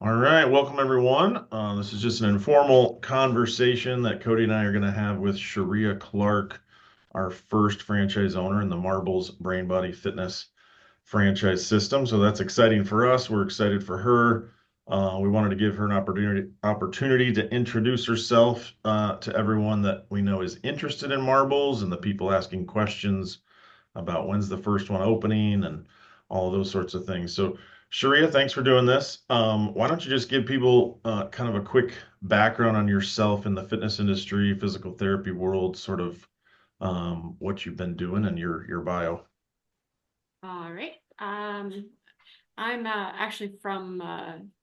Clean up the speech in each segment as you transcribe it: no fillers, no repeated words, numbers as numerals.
All right, welcome everyone. This is just an informal conversation that Cody and I are going to have with Sharea Clark, our first franchise owner in the Marbles Brain Body Fitness franchise system. So that's exciting for us. We're excited for her. We wanted to give her an opportunity to introduce herself to everyone that we know is interested in marbles and the people asking questions about when's the first one opening and all of those sorts of things. So, Sharia, thanks for doing this. Why don't you just give people kind of a quick background on yourself in the fitness industry, physical therapy world, sort of what you've been doing and your bio. All right. I'm actually from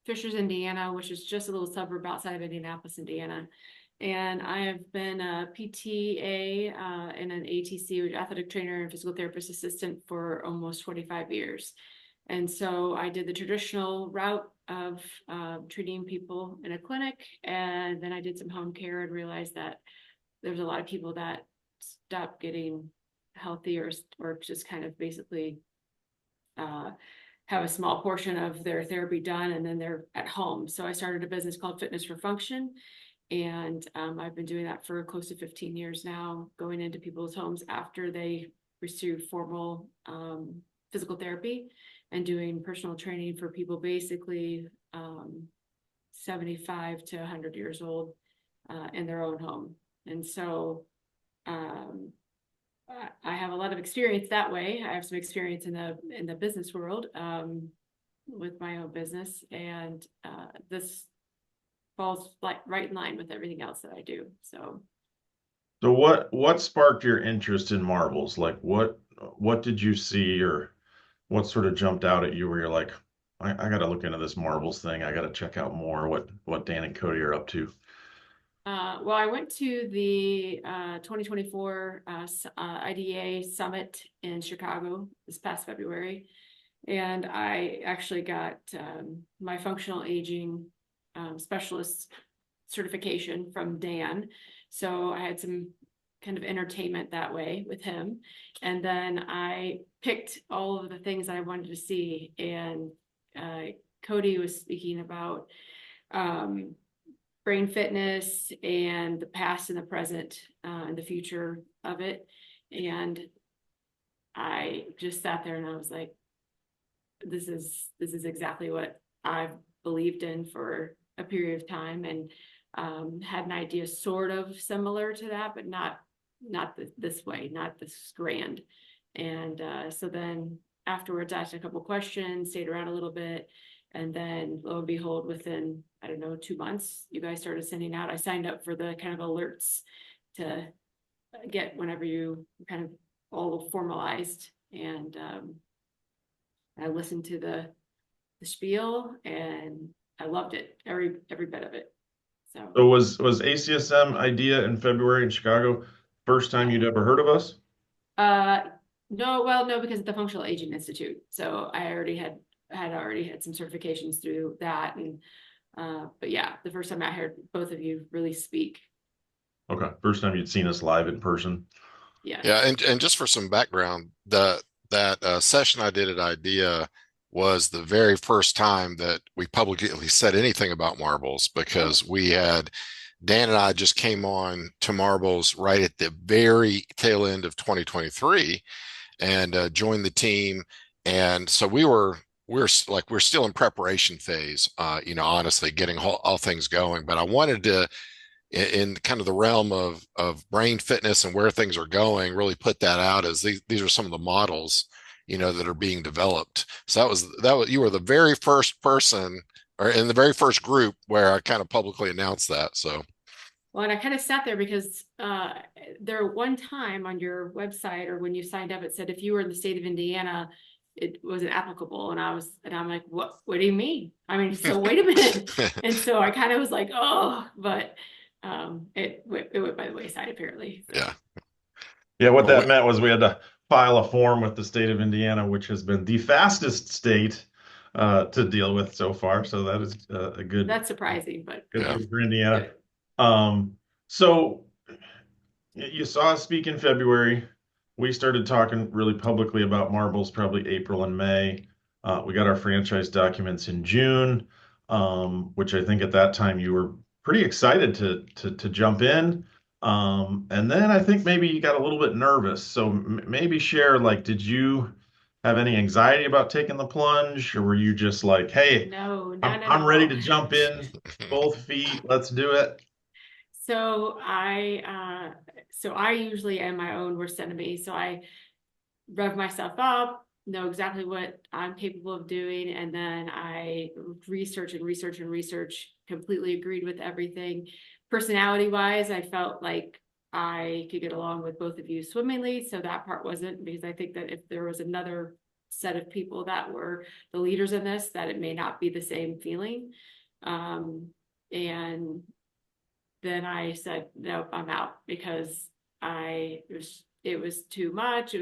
Fishers, Indiana, which is just a little suburb outside of Indianapolis, Indiana. And I have been a PTA and an ATC, which athletic trainer and physical therapist assistant for almost 25 years. And so I did the traditional route of treating people in a clinic, and then I did some home care and realized that there was a lot of people that stopped getting healthy or just kind of basically uh, have a small portion of their therapy done and then they're at home. So I started a business called Fitness for Function. And I've been doing that for close to 15 years now, going into people's homes after they receive formal physical therapy and doing personal training for people basically 75 to 100 years old in their own home. And so um, I have a lot of experience that way. I have some experience in the business world with my own business, and this falls like right in line with everything else that I do. So, So, what sparked your interest in marbles? Like, what did you see, or what sort of jumped out at you where you're like, I got to look into this marbles thing. I got to check out more what Dan and Cody are up to. well, I went to the 2024 IDA summit in Chicago this past February, and I actually got my functional aging specialist certification from Dan. So I had some kind of entertainment that way with him. And then I picked all of the things I wanted to see. And Cody was speaking about um, brain fitness and the past and the present and the future of it. And I just sat there and I was like, this is exactly what I've believed in for a period of time, and had an idea sort of similar to that, but not this way, not this grand. And so then afterwards, I asked a couple questions, stayed around a little bit, and then lo and behold, within I don't know 2 months, you guys started sending out. I signed up for the kind of alerts to get whenever you kind of all formalized, and I listened to the spiel and I loved it, every bit of it. So So was ACSM idea in February in Chicago first time yeah. you'd ever heard of us? Uh no, well, no, because of the Functional Aging Institute. So I already had some certifications through that. And but yeah, the first time I heard both of you really speak. Okay, first time you'd seen us live in person. Yes. Yeah, and just for some background, the that session I did at IDEA was the very first time that we publicly said anything about marbles Oh, because we had Dan and I just came on to marbles right at the very tail end of 2023 and joined the team, and so we're still in preparation phase, honestly getting all things going. But I wanted to in kind of the realm of brain fitness and where things are going, really put that out as these are some of the models, that are being developed. So that was you were the very first person or in the very first group where I kind of publicly announced that. So well, and I kind of sat there because there one time on your website or when you signed up, it said if you were in the state of Indiana, it wasn't applicable. And I'm like, what do you mean? I mean, so wait a minute. And so I kind of was like, oh, but it went by the wayside apparently. So yeah. Yeah, what Well, that meant was we had to file a form with the state of Indiana, which has been the fastest state to deal with so far. So that is a that's surprising, but good yeah. thing for Indiana. good. So you saw us speak in February. We started talking really publicly about marbles probably April and May. We got our franchise documents in June. which I think at that time you were pretty excited to jump in. And then I think maybe you got a little bit nervous. So maybe share, like, did you have any anxiety about taking the plunge, or were you just like, hey, No, none at I'm ready all. to jump in, both feet, let's do it? So I usually am my own worst enemy. So I rev myself up, know exactly what I'm capable of doing, and then I research and research and research, completely agreed with everything. Personality wise, I felt like I could get along with both of you swimmingly. So that part wasn't, because I think that if there was another set of people that were the leaders in this, that it may not be the same feeling. And then I said, nope, I'm out, because it was too much.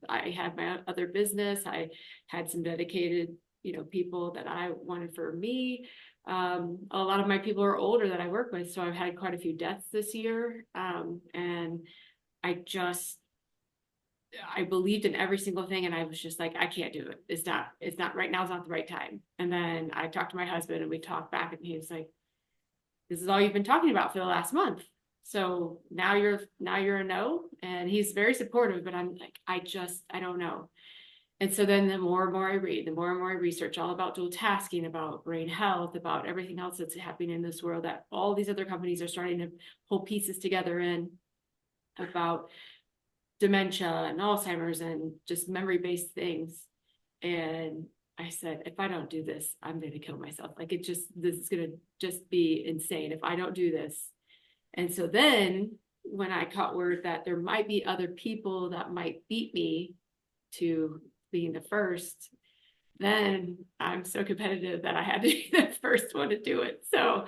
I had my other business. I had some dedicated, people that I wanted for me. A lot of my people are older that I work with. So I've had quite a few deaths this year. And I just, I believed in every single thing. And I was just like, I can't do it. It's not right now. It's not the right time. And then I talked to my husband and we talked back, and he was like, this is all you've been talking about for the last month. So now you're a no. And he's very supportive, but I'm like, I don't know. And so then the more and more I read, the more and more I research all about dual tasking, about brain health, about everything else that's happening in this world that all these other companies are starting to pull pieces together in, about dementia and Alzheimer's and just memory-based things. And I said, if I don't do this, I'm going to kill myself. Like, this is going to just be insane if I don't do this. And so then when I caught word that there might be other people that might beat me to being the first, then I'm so competitive that I had to be the first one to do it. So,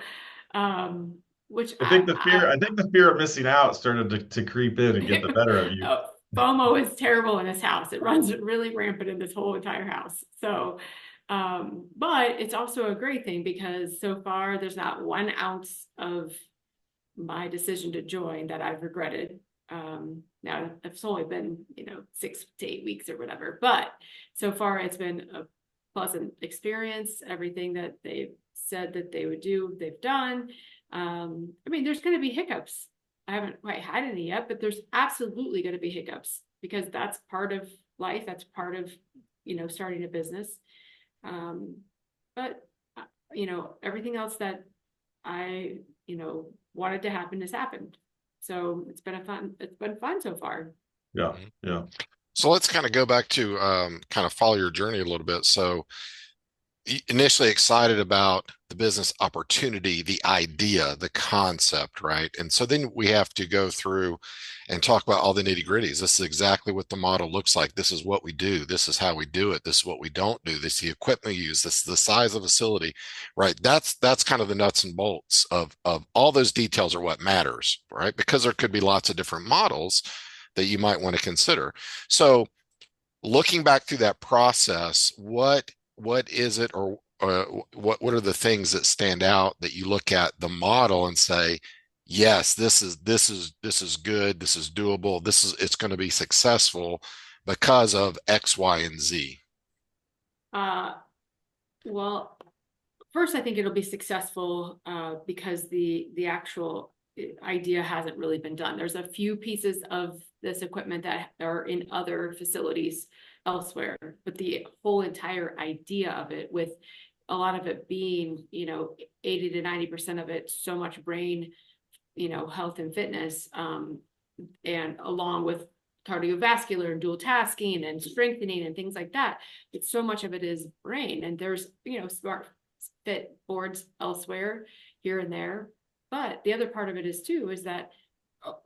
which I think the fear of missing out started to creep in and get the better of you. oh, FOMO is terrible in this house. It runs really rampant in this whole entire house. So, but it's also a great thing, because so far there's not 1 ounce of my decision to join that I've regretted. Now it's only been, 6 to 8 weeks or whatever, but so far it's been a pleasant experience. Everything that they've said that they would do, they've done. I mean, there's going to be hiccups. I haven't quite had any yet, but there's absolutely going to be hiccups, because that's part of life. That's part of, starting a business. But everything else that I, wanted to happen has happened. So it's been fun so far. Yeah, yeah. So let's kind of go back to kind of follow your journey a little bit. So initially excited about the business opportunity, the idea, the concept, right? And so then we have to go through and talk about all the nitty gritties. This is exactly what the model looks like. This is what we do. This is how we do it. This is what we don't do. This is the equipment we use. This is the size of the facility, right? That's kind of the nuts and bolts of all those details are what matters, right? Because there could be lots of different models that you might want to consider. So looking back through that process, what is it, or what are the things that stand out that you look at the model and say, yes, this is good, this is doable, it's going to be successful because of X, Y, and Z? Well, first, I think it'll be successful because the actual idea hasn't really been done. There's a few pieces of this equipment that are in other facilities elsewhere, but the whole entire idea of it, with a lot of it being, 80 to 90% of it, so much brain, health and fitness, and along with cardiovascular and dual tasking and strengthening and things like that. It's so much of it is brain, and there's, smart fit boards elsewhere here and there. But the other part of it is too, is that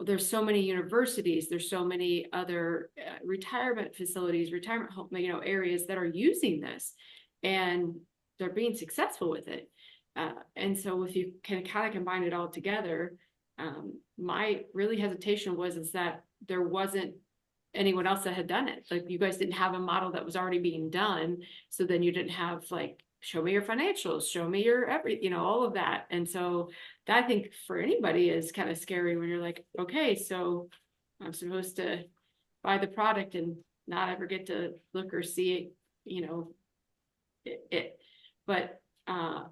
there's so many universities, there's so many other retirement facilities, retirement home, areas that are using this, and they're being successful with it. And so if you can kind of combine it all together, my really hesitation is that there wasn't anyone else that had done it. Like, you guys didn't have a model that was already being done. So then you didn't have, like, show me your financials, show me your all of that. And so that, I think, for anybody is kind of scary when you're like, okay, so I'm supposed to buy the product and not ever get to look or see it, it. But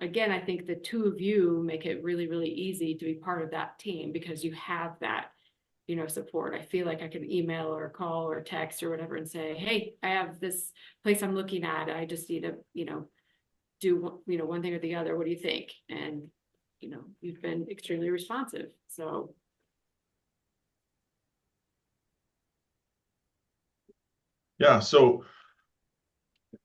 again, I think the two of you make it really, really easy to be part of that team because you have that, support. I feel like I can email or call or text or whatever and say, hey, I have this place I'm looking at. I just need to, do, one thing or the other. What do you think? And, you've been extremely responsive. So. Yeah. So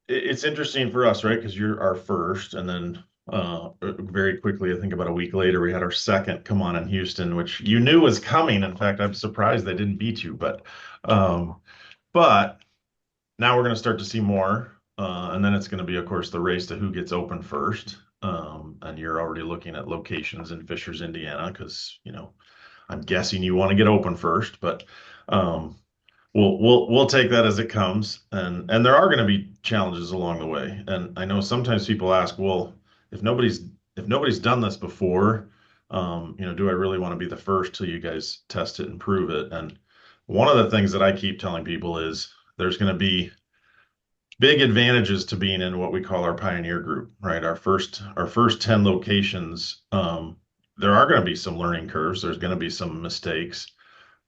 it's interesting for us, right? Because you're our first, and then very quickly, I think about a week later, we had our second come on in Houston, which you knew was coming. In fact, I'm surprised they didn't beat you, um, but now we're going to start to see more, and then it's going to be, of course, the race to who gets open first. And you're already looking at locations in Fishers, Indiana, because I'm guessing you want to get open first, but um, we'll take that as it comes, and there are going to be challenges along the way. And I know sometimes people ask, well, if nobody's if nobody's done this before, do I really want to be the first till you guys test it and prove it? And one of the things that I keep telling people is there's going to be big advantages to being in what we call our pioneer group, right? Our first 10 locations, there are going to be some learning curves. There's going to be some mistakes,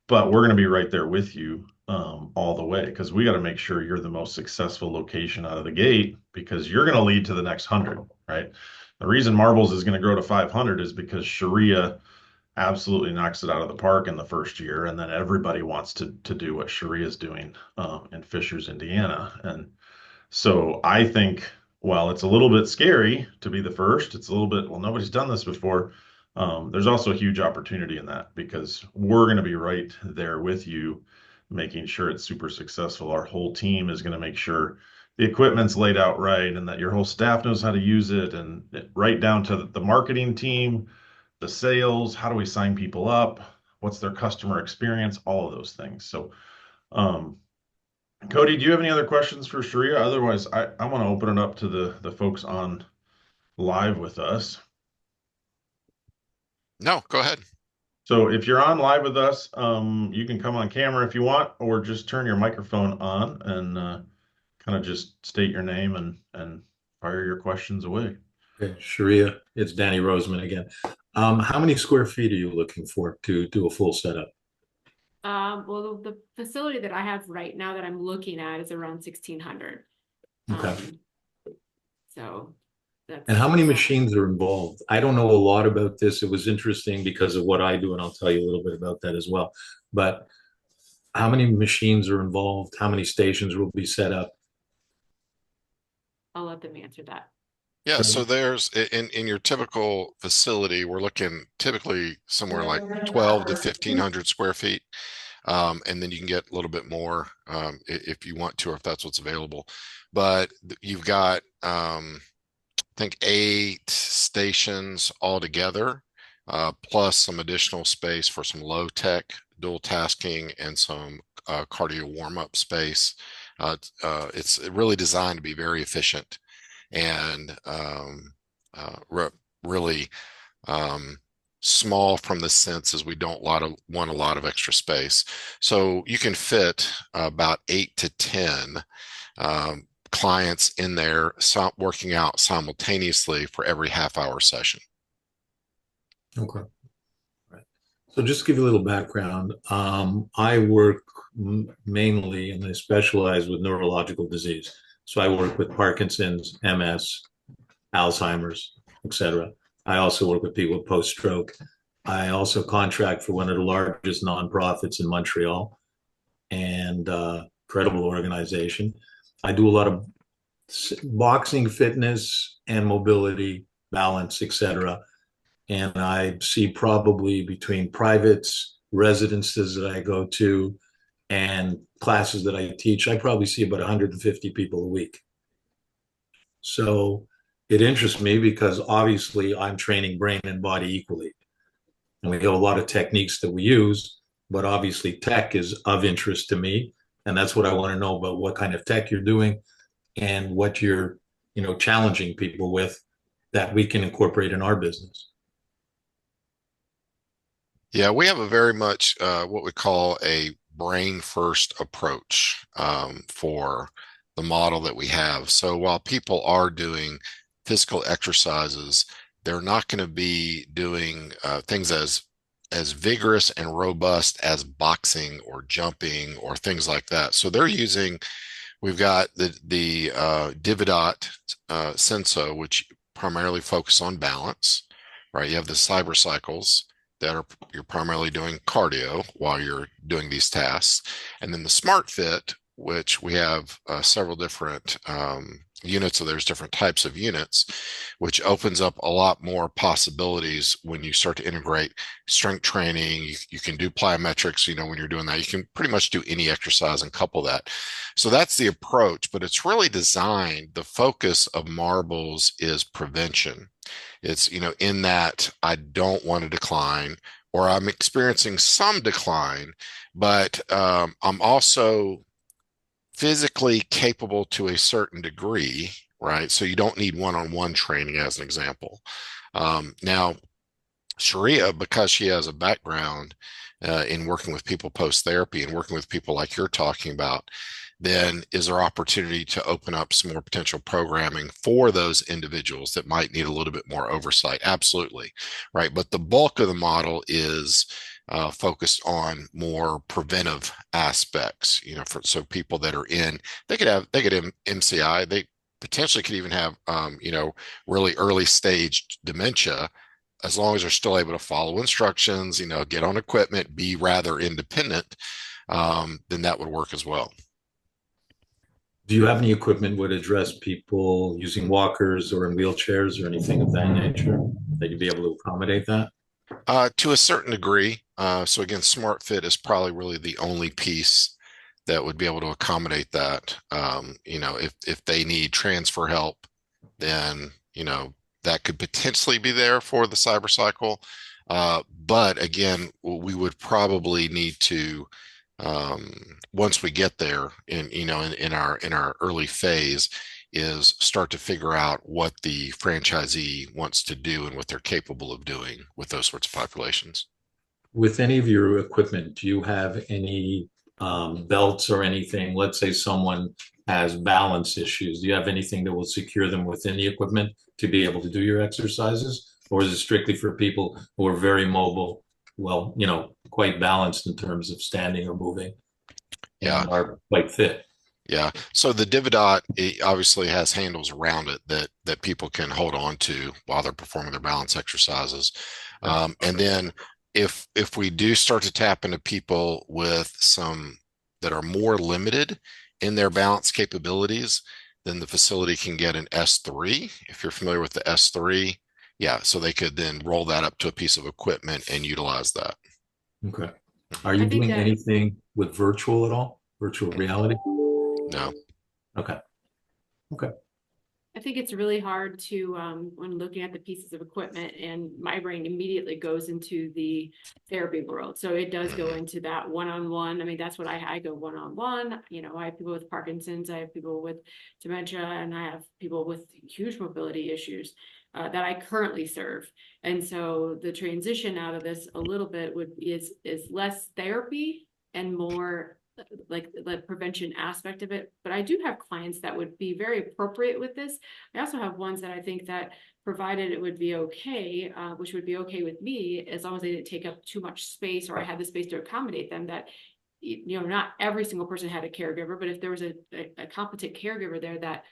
but we're going to be right there with you all the way because we got to make sure you're the most successful location out of the gate because you're going to lead to the next 100, right? The reason Marbles is going to grow to 500 is because Sharea absolutely knocks it out of the park in the first year, and then everybody wants to do what Sharea is doing in Fishers, Indiana, and so I think, while it's a little bit scary to be the first, it's a little bit, well, nobody's done this before. There's also a huge opportunity in that because we're going to be right there with you, making sure it's super successful. Our whole team is going to make sure the equipment's laid out right and that your whole staff knows how to use it, and right down to the marketing team, the sales, how do we sign people up? What's their customer experience? All of those things. So, um, Cody, do you have any other questions for Sharia? Otherwise, I want to open it up to the folks on live with us. No, go ahead. So if you're on live with us, you can come on camera if you want, or just turn your microphone on and kind of just state your name and fire your questions away. Okay, Sharia, it's Danny Roseman again. How many square feet are you looking for to do a full setup? Well, the facility that I have right now that I'm looking at is around 1,600. Okay. So that's. And how many machines are involved? I don't know a lot about this. It was interesting because of what I do, and I'll tell you a little bit about that as well. But how many machines are involved? How many stations will be set up? I'll let them answer that. Yeah, so there's in your typical facility, we're looking typically somewhere like 12 to 1,500 square feet. And then you can get a little bit more if you want to, or if that's what's available. But you've got, I think, 8 stations altogether, plus some additional space for some low tech dual tasking and some cardio warm up space. It's really designed to be very efficient and really small from the sense as we don't want a lot of extra space. So you can fit about 8 to 10 clients in there working out simultaneously for every half-hour session. Okay. Right. So just to give you a little background, I work mainly and I specialize with neurological disease. So I work with Parkinson's, MS, Alzheimer's, etc. I also work with people with post-stroke. I also contract for one of the largest nonprofits in Montreal, and incredible organization. I do a lot of boxing, fitness, and mobility, balance, etc. And I see probably between privates, residences that I go to, and classes that I teach, I probably see about 150 people a week. So it interests me because obviously I'm training brain and body equally. And we have a lot of techniques that we use, but obviously tech is of interest to me. And that's what I want to know about, what kind of tech you're doing and what you're, challenging people with that we can incorporate in our business. Yeah, we have a very much what we call a brain first approach for the model that we have. So while people are doing physical exercises, they're not going to be doing things as vigorous and robust as boxing or jumping or things like that. So they're using, we've got the Dividot Senso, which primarily focus on balance, right? You have the cyber cycles that are, you're primarily doing cardio while you're doing these tasks. And then the Smart Fit, which we have several different units, so there's different types of units, which opens up a lot more possibilities when you start to integrate strength training. You can do plyometrics, when you're doing that. You can pretty much do any exercise and couple that. So that's the approach, but it's really designed, the focus of marbles is prevention. It's, in that I don't want to decline, or I'm experiencing some decline, but I'm also physically capable to a certain degree, right? So you don't need one-on-one training, as an example. Now, Sharea, because she has a background in working with people post-therapy and working with people like you're talking about, then is there opportunity to open up some more potential programming for those individuals that might need a little bit more oversight? Absolutely, right? But the bulk of the model is focused on more preventive aspects, so people that are they could have MCI, they potentially could even have, really early stage dementia, as long as they're still able to follow instructions, get on equipment, be rather independent, then that would work as well. Do you have any equipment would address people using walkers or in wheelchairs or anything of that nature that you'd be able to accommodate that? To a certain degree. So again, Smart Fit is probably really the only piece that would be able to accommodate that. If they need transfer help, then, that could potentially be there for the cyber cycle. But again, we would probably need to, once we get there in our early phase, is start to figure out what the franchisee wants to do and what they're capable of doing with those sorts of populations. With any of your equipment, do you have any belts or anything? Let's say someone has balance issues. Do you have anything that will secure them within the equipment to be able to do your exercises? Or is it strictly for people who are very mobile, well, quite balanced in terms of standing or moving Yeah. and are quite fit? Yeah. So the Dividot, it obviously has handles around it that people can hold on to while they're performing their balance exercises. And then if we do start to tap into people with some that are more limited in their balance capabilities, then the facility can get an S3. If you're familiar with the S3, yeah, so they could then roll that up to a piece of equipment and utilize that. Okay. Are you I think doing that anything with virtual at all? Virtual reality? No. Okay. Okay. I think it's really hard to, when looking at the pieces of equipment, and my brain immediately goes into the therapy world. So it does go into that one-on-one. I mean, that's what I go one-on-one. I have people with Parkinson's, I have people with dementia, and I have people with huge mobility issues that I currently serve. And so the transition out of this a little bit is less therapy and more like the prevention aspect of it. But I do have clients that would be very appropriate with this. I also have ones that I think that, provided it would be okay, which would be okay with me, as long as they didn't take up too much space, or I had the space to accommodate them, that not every single person had a caregiver, but if there was a competent caregiver there that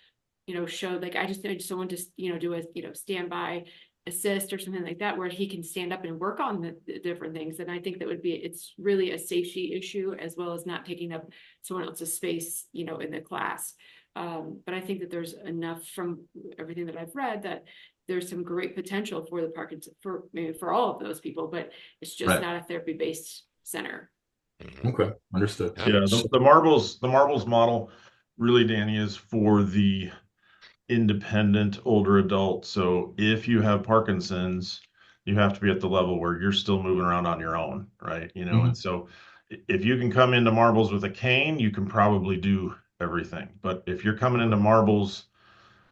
showed, like, I just need someone to do a standby assist or something like that, where he can stand up and work on the different things. And I think it's really a safety issue, as well as not taking up someone else's space, in the class. But I think that there's enough from everything that I've read that there's some great potential for the Parkinson, for all of those people, but it's just not a therapy-based center. Okay. Understood. Yeah, the marbles model really, Danny, is for the independent older adult. So if you have Parkinson's, you have to be at the level where you're still moving around on your own, right? And so if you can come into marbles with a cane, you can probably do everything. But if you're coming into marbles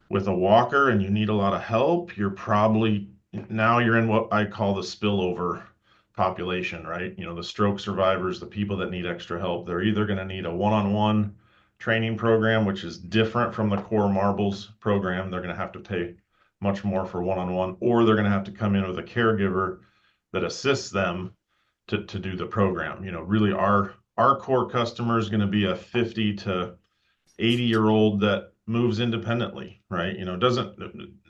with a walker and you need a lot of help, now you're in what I call the spillover population, right? The stroke survivors, the people that need extra help. They're either going to need a one-on-one training program, which is different from the core marbles program. They're going to have to pay much more for one-on-one, or they're going to have to come in with a caregiver that assists them to do the program. Really our core customer is going to be a 50 to 80-year-old that moves independently, right? Doesn't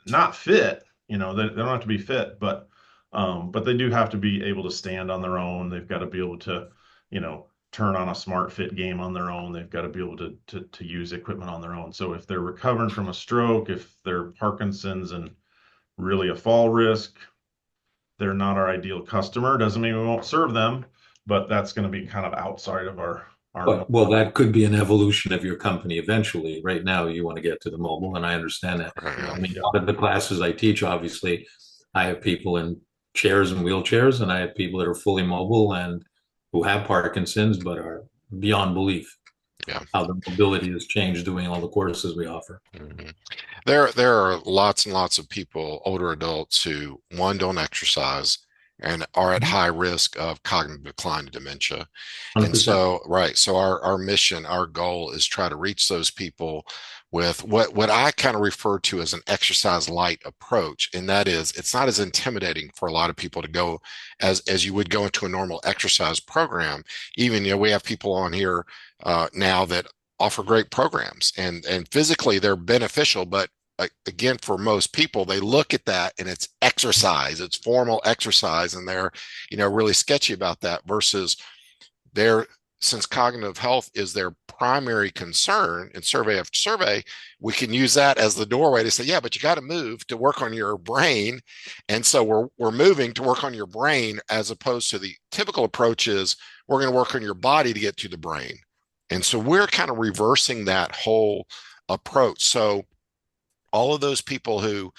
not fit, they don't have to be fit, but they do have to be able to stand on their own. They've got to be able to, turn on a smart fit game on their own. They've got to be able to use equipment on their own. So if they're recovering from a stroke, if they're Parkinson's and really a fall risk, they're not our ideal customer. Doesn't mean we won't serve them, but that's going to be kind of outside of our. Well, that could be an evolution of your company eventually. Right now, you want to get to the mobile, and I understand that. Right. I mean, a lot of the classes I teach, obviously, I have people in chairs and wheelchairs, and I have people that are fully mobile and who have Parkinson's, but are beyond belief. Yeah. How the mobility has changed doing all the courses we offer. Mhm. There are lots and lots of people, older adults, who, one, don't exercise and are at high risk of cognitive decline and dementia. And 100%. so, right. So our mission, our goal is try to reach those people with what I kind of refer to as an exercise light approach. And that is, it's not as intimidating for a lot of people to go as you would go into a normal exercise program. Even, we have people on here now that offer great programs, and physically they're beneficial, but again, for most people, they look at that and it's exercise, it's formal exercise, and they're really sketchy about that, versus since cognitive health is their primary concern in survey after survey, we can use that as the doorway to say, yeah, but you got to move to work on your brain. And so we're moving to work on your brain, as opposed to the typical approach is we're going to work on your body to get to the brain. And so we're kind of reversing that whole approach. So all of those people who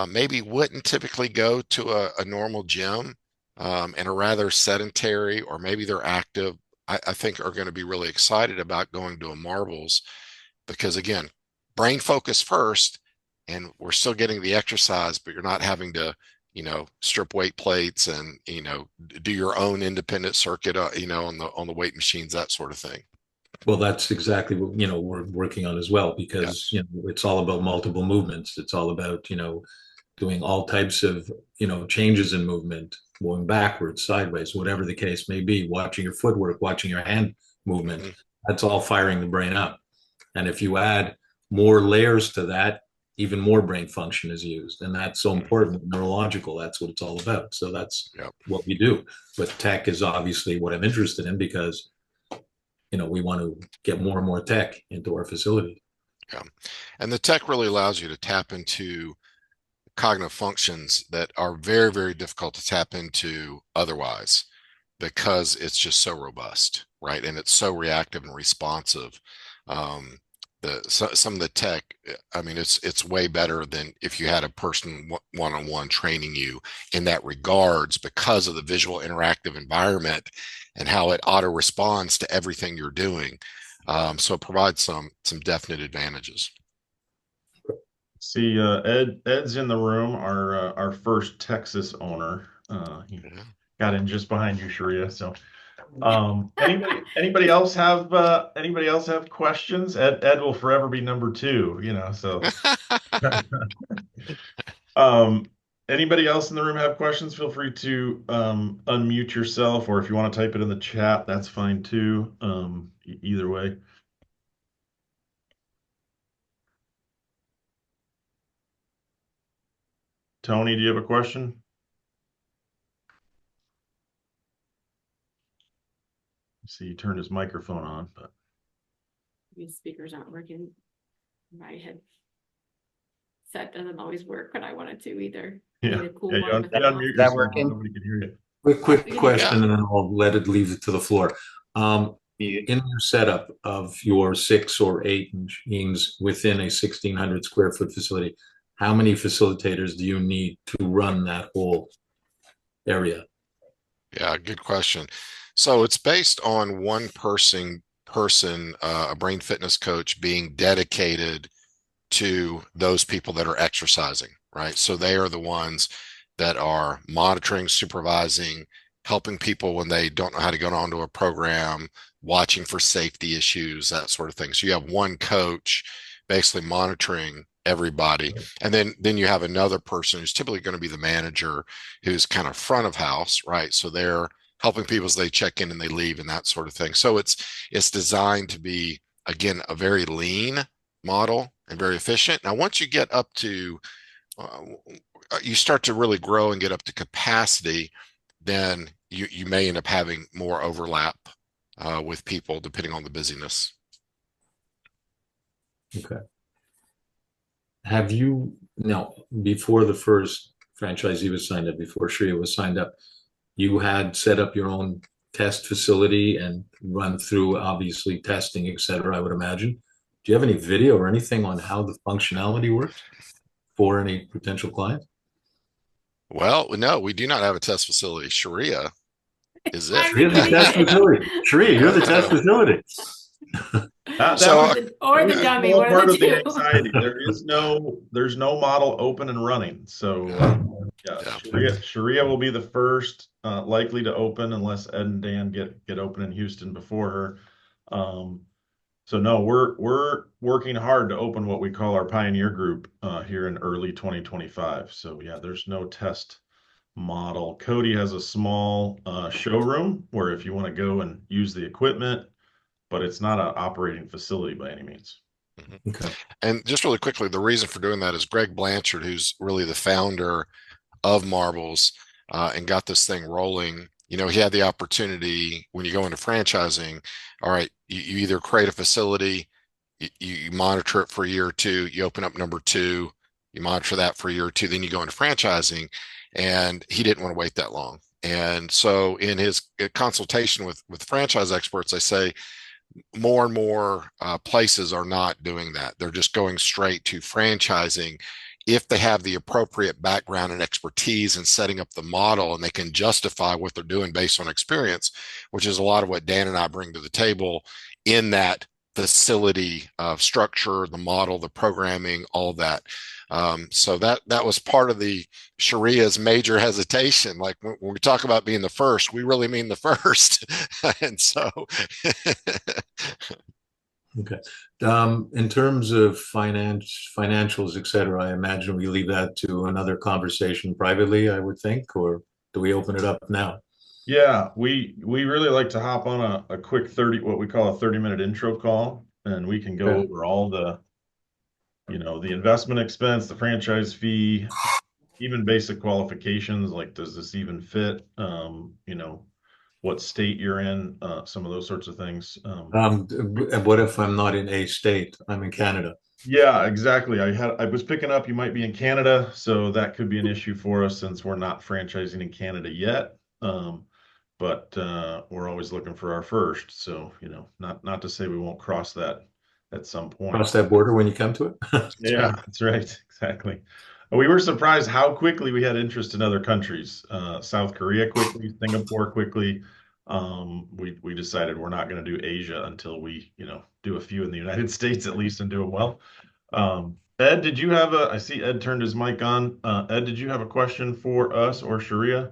maybe wouldn't typically go to a normal gym and are rather sedentary, or maybe they're active, I think are going to be really excited about going to a Marbles, because again, brain focus first, and we're still getting the exercise, but you're not having to strip weight plates and do your own independent circuit on the weight machines, that sort of thing. Well, that's exactly what we're working on as well, because it's all about multiple movements. It's all about doing all types of changes in movement, going backwards, sideways, whatever the case may be. Watching your footwork, watching your hand movement. Mm-hmm. That's all firing the brain up. And if you add more layers to that, even more brain function is used, and that's so important. Neurological, that's what it's all about. So that's what we do. But tech is obviously what I'm interested in, because we want to get more and more tech into our facility. Yeah. And the tech really allows you to tap into cognitive functions that are very, very difficult to tap into otherwise, because it's just so robust, right? And it's so reactive and responsive. Some of the tech, I mean, it's way better than if you had a person one-on-one training you in that regards, because of the visual interactive environment and how it auto responds to everything you're doing. So it provides some definite advantages. See, Ed's in the room, our first Texas owner. He got in just behind you, Sharea. So, anybody else have questions? Ed will forever be number two, so. Anybody else in the room have questions? Feel free to unmute yourself, or if you want to type it in the chat, that's fine too. Either way. Tony, do you have a question? See, he turned his microphone on, but These speakers aren't working. My headset doesn't always work when I want it to either. yeah, Need a cool you one with unmute it. yourself, working? nobody can hear you. Quick question, and then I'll leave it to the floor. In your setup of your 6 or 8 machines within a 1,600 square foot facility, how many facilitators do you need to run that whole area? Yeah, good question. So it's based on one person, a brain fitness coach, being dedicated to those people that are exercising, right? So they are the ones that are monitoring, supervising, helping people when they don't know how to get onto a program, watching for safety issues, that sort of thing. So you have one coach basically monitoring everybody. And then you have another person who's typically going to be the manager, who's kind of front of house, right? So they're helping people as they check in and they leave and that sort of thing. So it's designed to be, again, a very lean model and very efficient. Now, once you get up to uh, you start to really grow and get up to capacity, then you may end up having more overlap with people depending on the busyness. Okay. Have you, now, before the first franchisee was signed up, before Sharea was signed up, you had set up your own test facility and run through obviously testing, et cetera, I would imagine. Do you have any video or anything on how the functionality works for any potential client? Well, no, we do not have a test facility. Sharea is it. I'm Shrea's the test excited. facility. Sharea, you're the test facility. That So was Or that the was a dummy, small one of part the of the two. anxiety. There's no model open and running. So yeah, yeah. Sharia will be the first likely to open unless Ed and Dan get open in Houston before her. So no, we're working hard to open what we call our pioneer group here in early 2025. So yeah, there's no test model. Cody has a small showroom where if you want to go and use the equipment, but it's not an operating facility by any means. Okay. And just really quickly, the reason for doing that is Greg Blanchard, who's really the founder of Marbles and got this thing rolling. You know, he had the opportunity when you go into franchising. All right, you either create a facility, you monitor it for a year or two, you open up number two, you monitor that for a year or two, then you go into franchising. And he didn't want to wait that long. And so in his consultation with franchise experts, they say more and more places are not doing that. They're just going straight to franchising if they have the appropriate background and expertise in setting up the model and they can justify what they're doing based on experience, which is a lot of what Dan and I bring to the table in that facility structure, the model, the programming, all that. So that was part of the Sharea's major hesitation. Like when we talk about being the first, we really mean the first. And so Okay. In terms of financials, et cetera, I imagine we leave that to another conversation privately, I would think, or do we open it up now? Yeah, we really like to hop on a quick 30, what we call a 30-minute intro call, and we can go Okay. over all the, the investment expense, the franchise fee, even basic qualifications, like does this even fit? What state you're in, some of those sorts of things. What if I'm not in a state? I'm in Canada. Yeah, exactly. I was picking up you might be in Canada, so that could be an issue for us since we're not franchising in Canada yet. But we're always looking for our first. So, not to say we won't cross that at some point. Cross that border when you come to it. Yeah, that's right. Exactly. We were surprised how quickly we had interest in other countries. South Korea quickly, Singapore quickly. We decided we're not going to do Asia until we, do a few in the United States at least and do it well. Ed, I see Ed turned his mic on. Ed, did you have a question for us or Sharia?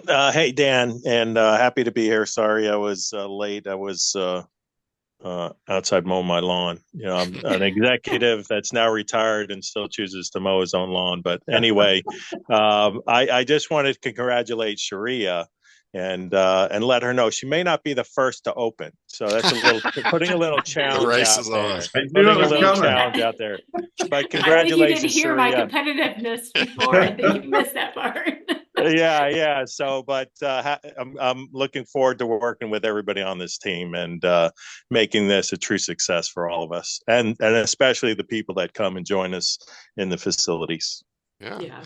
Hey, Dan, and happy to be here. Sorry I was late. I was outside mowing my lawn. I'm an executive that's now retired and still chooses to mow his own lawn. But anyway, I just wanted to congratulate Sharia and let her know she may not be the first to open. So that's putting a little the challenge race out is there. on. I knew Putting it a was little coming. challenge out there. But I think you congratulations, didn't hear my Sharia. competitiveness before. I think you missed that part. Yeah. So, but I'm looking forward to working with everybody on this team and making this a true success for all of us, and especially the people that come and join us in the facilities. Yeah. Yeah.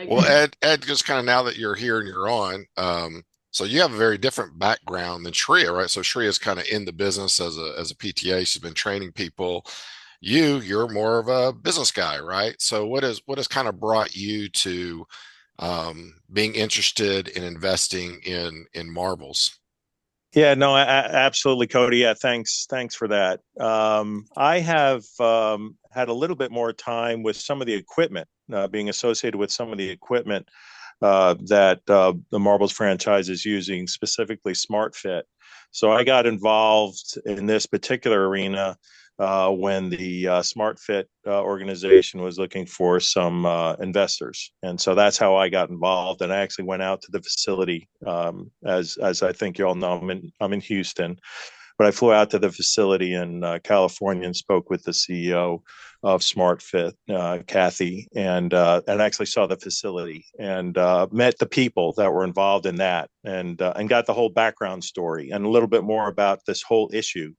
Well, Ed, just kind of now that you're here and you're on, so you have a very different background than Shrea, right? So Shrea is kind of in the business as a PTA. She's been training people. You're more of a business guy, right? So what has kind of brought you to being interested in investing in marbles? Yeah, no, absolutely, Cody. Yeah, thanks for that. I have had a little bit more time with some of the equipment, being associated with some of the equipment that the Marbles franchise is using, specifically SmartFit. So I got involved in this particular arena when the SmartFit organization was looking for some investors, and so that's how I got involved. And I actually went out to the facility, as I think you all know, I'm in Houston, but I flew out to the facility in California and spoke with the CEO of SmartFit, Kathy, and actually saw the facility and met the people that were involved in that, and got the whole background story and a little bit more about this whole issue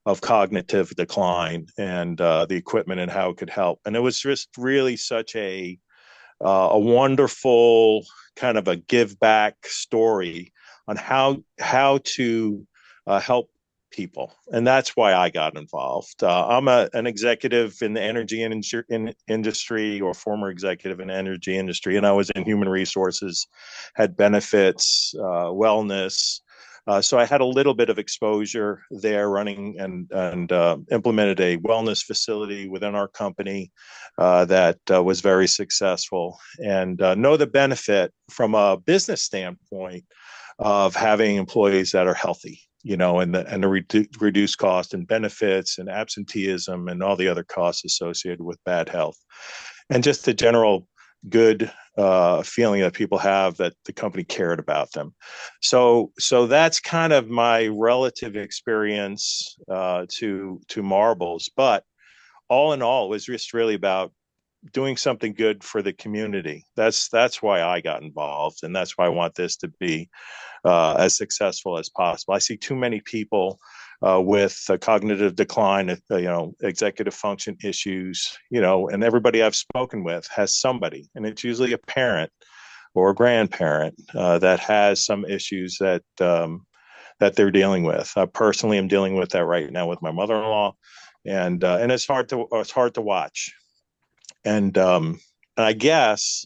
of cognitive decline and the equipment and how it could help. And it was just really such a wonderful kind of a give back story on how to help people, and that's why I got involved. I'm an executive in the energy industry, or former executive in the energy industry, and I was in human resources, had benefits, wellness. So I had a little bit of exposure there, running and implemented a wellness facility within our company that was very successful, and know the benefit from a business standpoint of having employees that are healthy, and the reduced cost and benefits and absenteeism and all the other costs associated with bad health, and just the general good feeling that people have that the company cared about them. So that's kind of my relative experience to Marbles. But all in all, it was just really about doing something good for the community. That's why I got involved, and that's why I want this to be as successful as possible. I see too many people with cognitive decline, executive function issues, and everybody I've spoken with has somebody, and it's usually a parent or a grandparent that has some issues that they're dealing with. I personally am dealing with that right now with my mother-in-law, and it's hard to watch. And I guess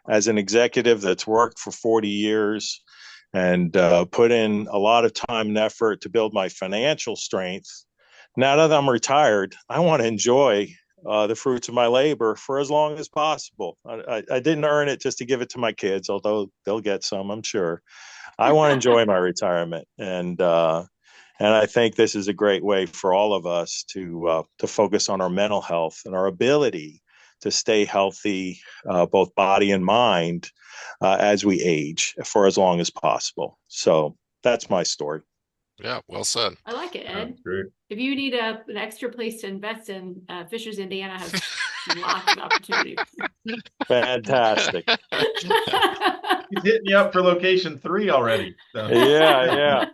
as an executive that's worked for 40 years and put in a lot of time and effort to build my financial strength, now that I'm retired, I want to enjoy the fruits of my labor for as long as possible. I didn't earn it just to give it to my kids, although they'll get some, I'm sure. I want to enjoy my retirement, and I think this is a great way for all of us to focus on our mental health and our ability to stay healthy, both body and mind, as we age for as long as possible. So that's my story. Yeah, well said. I like it, Ed. Great. If you need an extra place to invest in, Fishers, Indiana has lots of opportunity. Fantastic. He's hitting you up for location 3 already. So. Yeah.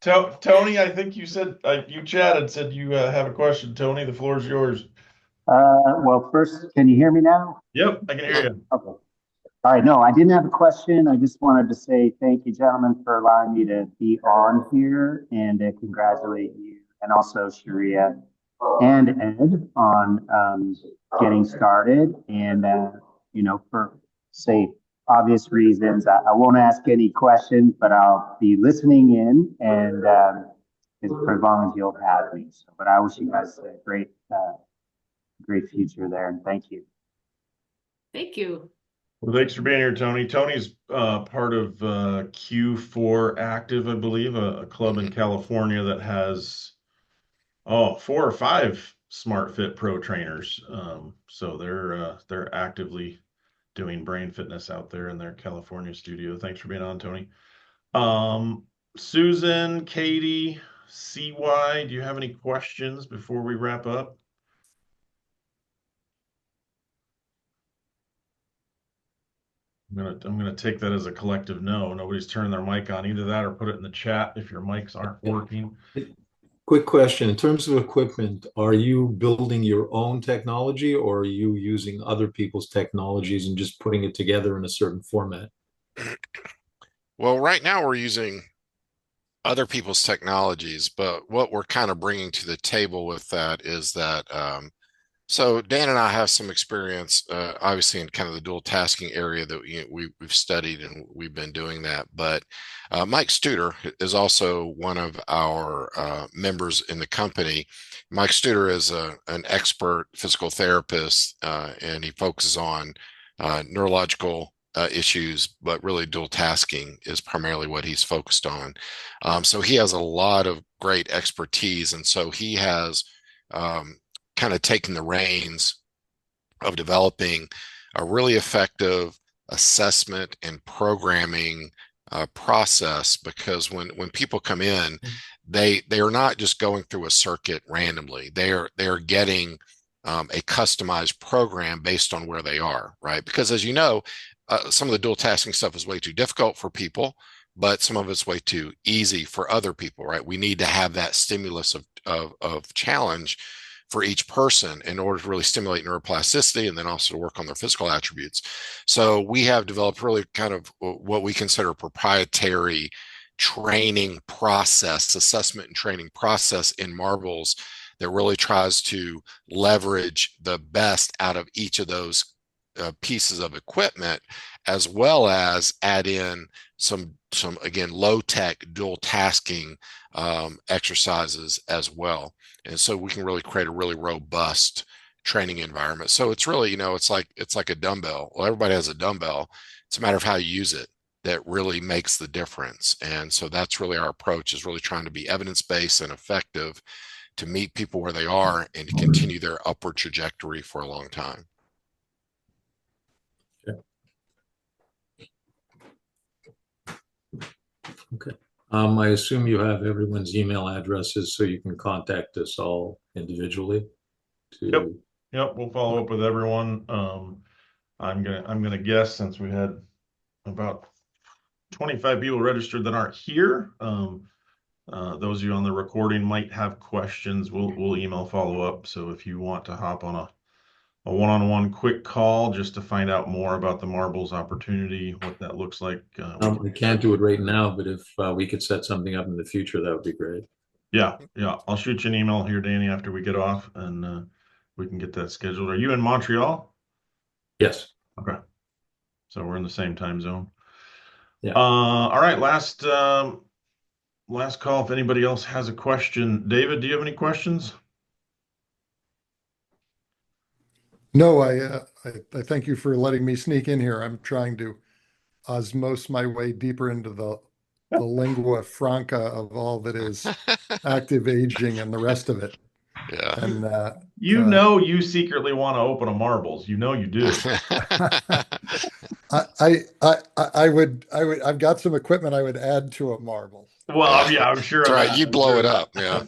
Tony, I think you said you said you have a question. Tony, the floor is yours. Well, first, can you hear me now? Yep, I can hear you. Okay. All right. No, I didn't have a question. I just wanted to say thank you, gentlemen, for allowing me to be on here, and congratulate you and also Sharea and Ed on getting started. And, for obvious reasons, I won't ask any questions, but I'll be listening in, and for as long as you'll have me. So, but I wish you guys a great future there, and thank you. Thank you. Well, thanks for being here, Tony. Tony's part of Q4 Active, I believe, a club in California that has 4 or 5 SmartFit Pro trainers. So they're actively doing brain fitness out there in their California studio. Thanks for being on, Tony. Susan, Katie, CY, do you have any questions before we wrap up? I'm gonna take that as a collective no. Nobody's turning their mic on. Either that or put it in the chat if your mics aren't working. Quick question. In terms of equipment, are you building your own technology, or are you using other people's technologies and just putting it together in a certain format? Well, right now we're using other people's technologies, but what we're kind of bringing to the table with that is that so Dan and I have some experience, obviously in kind of the dual tasking area that we've studied, and we've been doing that. But Mike Studer is also one of our members in the company. Mike Studer is an expert physical therapist, and he focuses on neurological issues, but really dual tasking is primarily what he's focused on. So he has a lot of great expertise, and so he has kind of taken the reins of developing a really effective assessment and programming process, because when people come in, they are not just going through a circuit randomly. They are getting a customized program based on where they are, right? Because as you know, some of the dual tasking stuff is way too difficult for people, but some of it's way too easy for other people, right? We need to have that stimulus of challenge for each person in order to really stimulate neuroplasticity and then also to work on their physical attributes. So we have developed really kind of what we consider proprietary training process, assessment and training process in marbles that really tries to leverage the best out of each of those pieces of equipment, as well as add in some again low tech dual tasking exercises as well. And so we can really create a really robust training environment. So it's really, it's like a dumbbell. Well, everybody has a dumbbell. It's a matter of how you use it that really makes the difference. And so that's really our approach, is really trying to be evidence-based and effective to meet people where they are and to continue their upward trajectory for a long time. Okay. I assume you have everyone's email addresses so you can contact us all individually. Yep. We'll follow up with everyone. I'm gonna guess, since we had about 25 people registered that aren't here. Those of you on the recording might have questions. We'll email follow up. So if you want to hop on a one-on-one quick call just to find out more about the marbles opportunity, what that looks like. We can't do it right now, but if we could set something up in the future, that would be great. Yeah. I'll shoot you an email here, Danny, after we get off, and we can get that scheduled. Are you in Montreal? Yes. Okay. So we're in the same time zone. Yeah. All right. Last call. If anybody else has a question, David, do you have any questions? No, I thank you for letting me sneak in here. I'm trying to osmose my way deeper into the lingua franca of all that is active aging and the rest of it. Yeah. And you secretly want to open a marbles. You do. I've got some equipment I would add to a marble. Well, yeah, I'm sure. That's right. You blow it up. Yeah.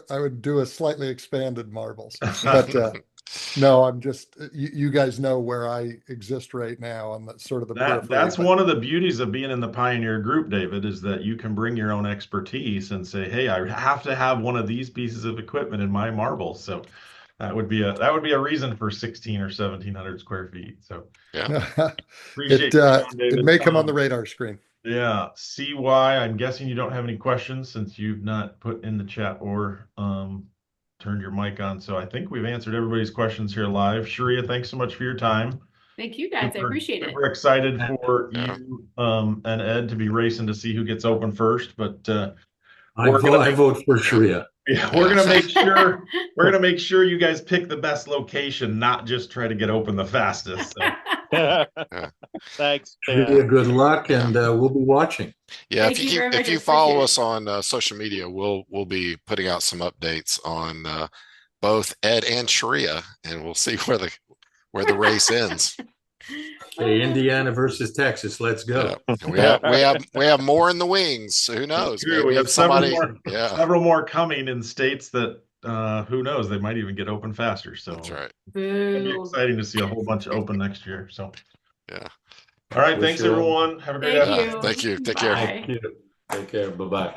I would do a slightly expanded marbles, but no, I'm just, you guys know where I exist right now on the sort of the periphery. That's one of the beauties of being in the Pioneer group, David, is that you can bring your own expertise and say, hey, I have to have one of these pieces of equipment in my marbles. So that would be a reason for 16 or 1700 square feet. So yeah, appreciate it may come on the radar screen. Yeah. CY, I'm guessing you don't have any questions since you've not put in the chat or turned your mic on. So I think we've answered everybody's questions here live. Sharia, thanks so much for your time. Thank you guys. I appreciate it. We're excited for you and Ed to be racing to see who gets open first. But I vote for Sharia. Yeah, we're gonna make sure you guys pick the best location, not just try to get open the fastest. So. Thanks. Sharia, good luck, and we'll be watching. Yeah, if you follow us on social media, we'll be putting out some updates on both Ed and Sharia, and we'll see where the race ends. Okay, Indiana versus Texas. Let's go. Yeah. We have more in the wings. So who knows? We have several more coming in states that who knows, they might even get open faster. So that's right. It'll be exciting to see a whole bunch open next year. So yeah. All right. Thanks everyone. Have a great afternoon. Thank you. Take care. Take care. Bye-bye.